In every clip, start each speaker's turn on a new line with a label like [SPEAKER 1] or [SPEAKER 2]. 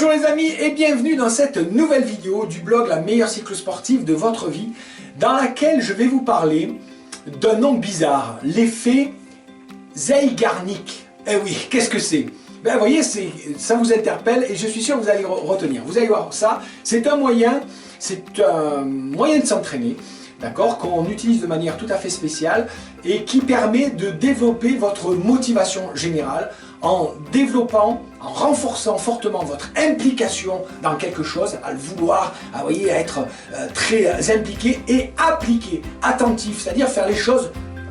[SPEAKER 1] Bonjour les amis et bienvenue dans cette nouvelle vidéo du blog La meilleure cyclosportive de votre vie, dans laquelle je vais vous parler d'un nom bizarre, l'effet Zeigarnik. Eh oui, qu'est-ce que c'est? Ben vous voyez, ça vous interpelle et je suis sûr que vous allez retenir. Vous allez voir ça, c'est un moyen de s'entraîner, d'accord, qu'on utilise de manière tout à fait spéciale et qui permet de développer votre motivation générale en développant, en renforçant fortement votre implication dans quelque chose, à le vouloir, à être très impliqué et appliqué, attentif, c'est-à-dire faire les choses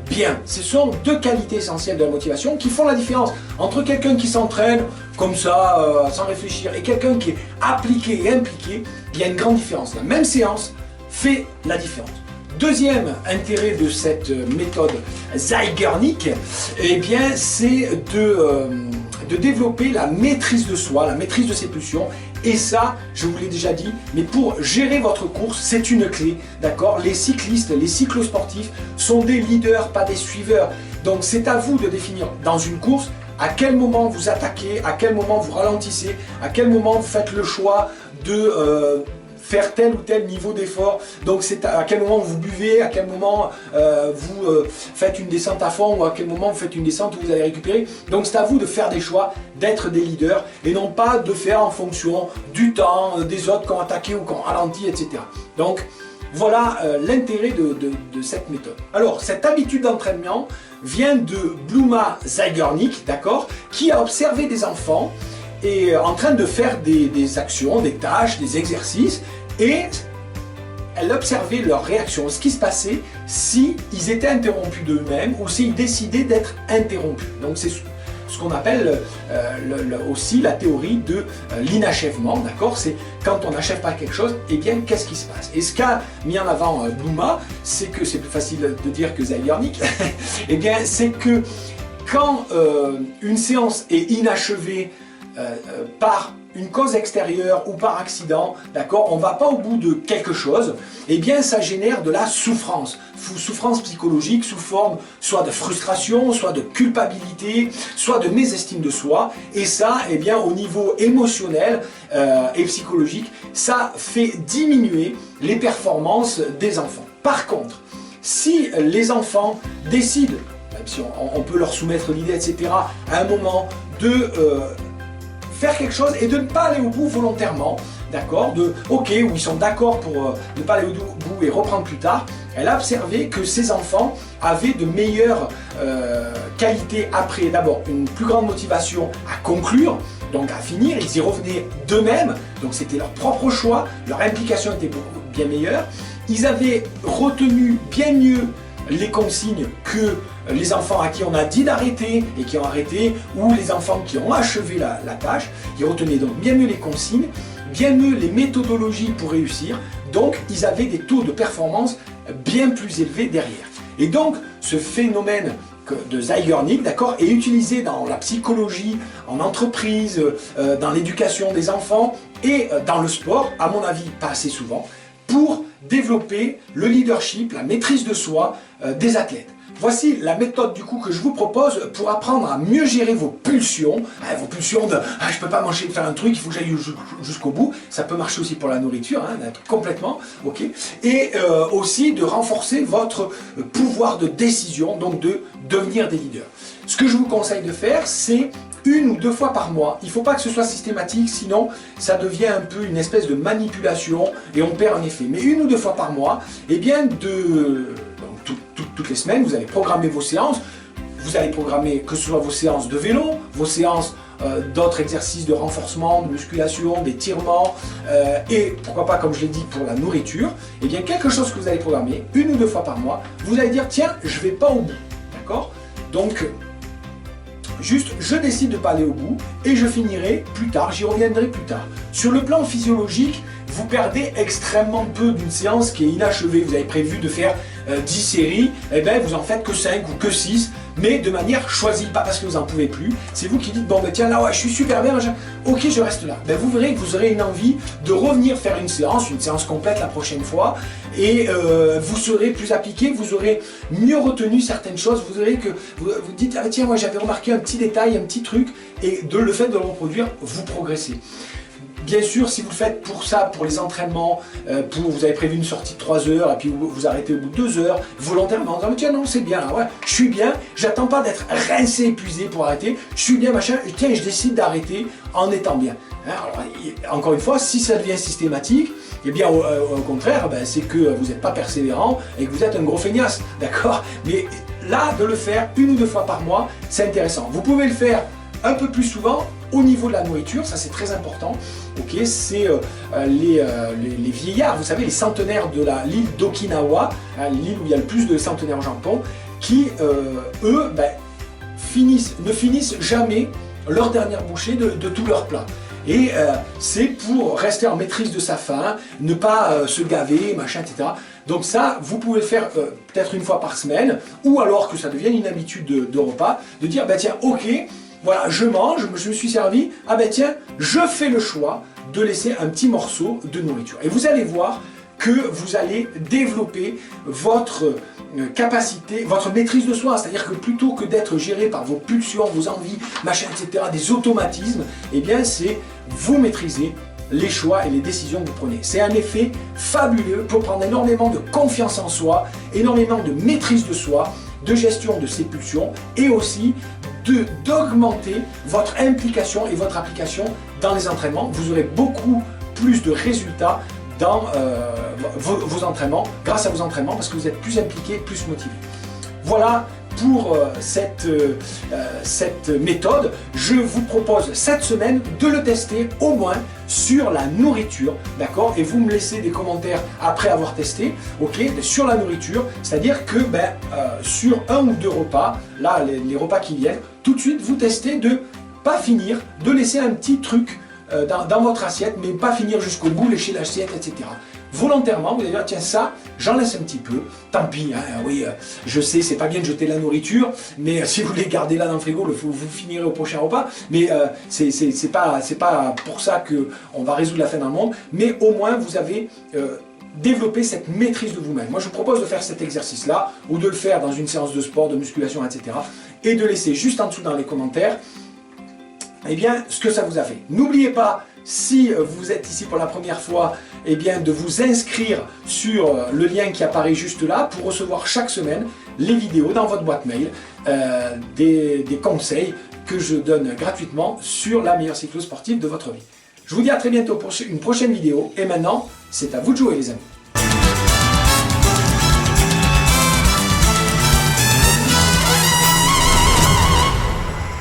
[SPEAKER 1] bien. Ce sont deux qualités essentielles de la motivation qui font la différence entre quelqu'un qui s'entraîne comme ça, sans réfléchir, et quelqu'un qui est appliqué et impliqué. Il y a une grande différence. La même séance fait la différence. Deuxième intérêt de cette méthode Zeigarnik, eh bien, c'est de développer la maîtrise de soi, la maîtrise de ses pulsions. Et ça, je vous l'ai déjà dit, mais pour gérer votre course, c'est une clé, d'accord? Les cyclistes, les cyclosportifs sont des leaders, pas des suiveurs. Donc c'est à vous de définir dans une course à quel moment vous attaquez, à quel moment vous ralentissez, à quel moment vous faites le choix de faire tel ou tel niveau d'effort. Donc c'est à quel moment vous buvez, à quel moment vous faites une descente à fond ou à quel moment vous faites une descente où vous allez récupérer. Donc c'est à vous de faire des choix, d'être des leaders et non pas de faire en fonction du temps des autres qui ont attaqué ou qui ont ralenti, etc. Donc voilà l'intérêt de cette méthode. Alors cette habitude d'entraînement vient de Bluma Zeigarnik, d'accord, qui a observé des enfants et en train de faire des actions, des tâches, des exercices, et elle observait leur réaction, ce qui se passait si ils étaient interrompus d'eux-mêmes ou s'ils décidaient d'être interrompus. Donc c'est ce qu'on appelle aussi la théorie de l'inachèvement, d'accord? C'est quand on n'achève pas quelque chose, et bien qu'est-ce qui se passe? Et ce qu'a mis en avant Bluma, c'est que c'est plus facile de dire que Zeigarnik, et bien c'est que quand une séance est inachevée par une cause extérieure ou par accident, d'accord, on ne va pas au bout de quelque chose, et bien ça génère de la souffrance psychologique sous forme soit de frustration, soit de culpabilité, soit de mésestime de soi, et ça, eh bien, au niveau émotionnel et psychologique, ça fait diminuer les performances des enfants. Par contre, si les enfants décident, même si on peut leur soumettre l'idée, etc., à un moment de faire quelque chose et de ne pas aller au bout volontairement, d'accord, où ils sont d'accord pour ne pas aller au bout et reprendre plus tard, elle a observé que ces enfants avaient de meilleures qualités après, d'abord une plus grande motivation à conclure, donc à finir, ils y revenaient d'eux-mêmes, donc c'était leur propre choix, leur implication était bien meilleure, ils avaient retenu bien mieux les consignes que les enfants à qui on a dit d'arrêter et qui ont arrêté, ou les enfants qui ont achevé la tâche. Ils retenaient donc bien mieux les consignes, bien mieux les méthodologies pour réussir, donc ils avaient des taux de performance bien plus élevés derrière. Et donc ce phénomène de Zeigarnik, d'accord, est utilisé dans la psychologie, en entreprise, dans l'éducation des enfants et dans le sport, à mon avis pas assez souvent, pour développer le leadership, la maîtrise de soi des athlètes. Voici la méthode du coup que je vous propose pour apprendre à mieux gérer vos pulsions. Vos pulsions de « je peux pas manger, faire un truc, il faut que j'aille jusqu'au bout ». Ça peut marcher aussi pour la nourriture, complètement, ok. Et aussi de renforcer votre pouvoir de décision, donc de devenir des leaders. Ce que je vous conseille de faire, c'est 1 ou 2 fois par mois. Il ne faut pas que ce soit systématique, sinon ça devient un peu une espèce de manipulation et on perd un effet. Mais 1 ou 2 fois par mois, eh bien toutes les semaines, vous allez programmer vos séances. Vous allez programmer que ce soit vos séances de vélo, vos séances d'autres exercices de renforcement, de musculation, d'étirement, et pourquoi pas, comme je l'ai dit, pour la nourriture. Eh bien quelque chose que vous allez programmer 1 ou 2 fois par mois, vous allez dire tiens, je ne vais pas au bout, d'accord? Donc juste, je décide de ne pas aller au bout et je finirai plus tard, j'y reviendrai plus tard. Sur le plan physiologique, vous perdez extrêmement peu d'une séance qui est inachevée. Vous avez prévu de faire 10 séries, et bien vous en faites que 5 ou que 6, mais de manière choisie, pas parce que vous n'en pouvez plus. C'est vous qui dites, bon ben tiens là ouais, je suis super bien, ok je reste là. Ben, vous verrez que vous aurez une envie de revenir faire une séance complète la prochaine fois, et vous serez plus appliqué, vous aurez mieux retenu certaines choses, vous verrez que vous dites, ah tiens moi j'avais remarqué un petit détail, un petit truc, et le fait de le reproduire, vous progressez. Bien sûr, si vous le faites pour ça, pour les entraînements, vous avez prévu une sortie de 3 heures, et puis vous arrêtez au bout de 2 heures, volontairement, en disant, tiens, non, c'est bien, ouais, je suis bien, j'attends pas d'être rincé, épuisé pour arrêter, je suis bien, machin, et tiens, je décide d'arrêter en étant bien. Hein, alors, encore une fois, si ça devient systématique, eh bien, au contraire, ben, c'est que vous n'êtes pas persévérant et que vous êtes un gros feignasse, d'accord? Mais là, de le faire 1 ou 2 fois par mois, c'est intéressant. Vous pouvez le faire un peu plus souvent au niveau de la nourriture, ça c'est très important. Ok, c'est les vieillards, vous savez, les centenaires de l'île d'Okinawa, hein, l'île où il y a le plus de centenaires au Japon, qui, eux, ben, ne finissent jamais leur dernière bouchée de tout leur plat. Et c'est pour rester en maîtrise de sa faim, ne pas se gaver, machin, etc. Donc ça, vous pouvez le faire peut-être 1 fois par semaine, ou alors que ça devienne une habitude de repas, de dire, bah tiens, ok, voilà, je mange, je me suis servi, ah ben tiens, je fais le choix de laisser un petit morceau de nourriture. Et vous allez voir que vous allez développer votre capacité, votre maîtrise de soi, c'est-à-dire que plutôt que d'être géré par vos pulsions, vos envies, machin, etc., des automatismes, eh bien c'est vous maîtriser les choix et les décisions que vous prenez. C'est un effet fabuleux pour prendre énormément de confiance en soi, énormément de maîtrise de soi, de gestion de ses pulsions et aussi d'augmenter votre implication et votre application dans les entraînements. Vous aurez beaucoup plus de résultats dans vos entraînements, grâce à vos entraînements, parce que vous êtes plus impliqué, plus motivé. Voilà pour cette méthode. Je vous propose cette semaine de le tester au moins sur la nourriture, d'accord? Et vous me laissez des commentaires après avoir testé, ok? Sur la nourriture, c'est-à-dire que sur 1 ou 2 repas, là les repas qui viennent, tout de suite vous testez de pas finir, de laisser un petit truc dans votre assiette, mais pas finir jusqu'au bout, lécher l'assiette, etc. Volontairement, vous allez dire, tiens, ça, j'en laisse un petit peu, tant pis, hein, oui, je sais, c'est pas bien de jeter la nourriture, mais si vous voulez garder là dans le frigo, vous finirez au prochain repas, mais c'est pas pour ça qu'on va résoudre la faim dans le monde, mais au moins vous avez développé cette maîtrise de vous-même. Moi, je vous propose de faire cet exercice-là, ou de le faire dans une séance de sport, de musculation, etc., et de laisser juste en dessous dans les commentaires, eh bien, ce que ça vous a fait. N'oubliez pas, si vous êtes ici pour la première fois, eh bien, de vous inscrire sur le lien qui apparaît juste là pour recevoir chaque semaine les vidéos dans votre boîte mail, des conseils que je donne gratuitement sur la meilleure cyclo sportive de votre vie. Je vous dis à très bientôt pour une prochaine vidéo et maintenant, c'est à vous de jouer les amis.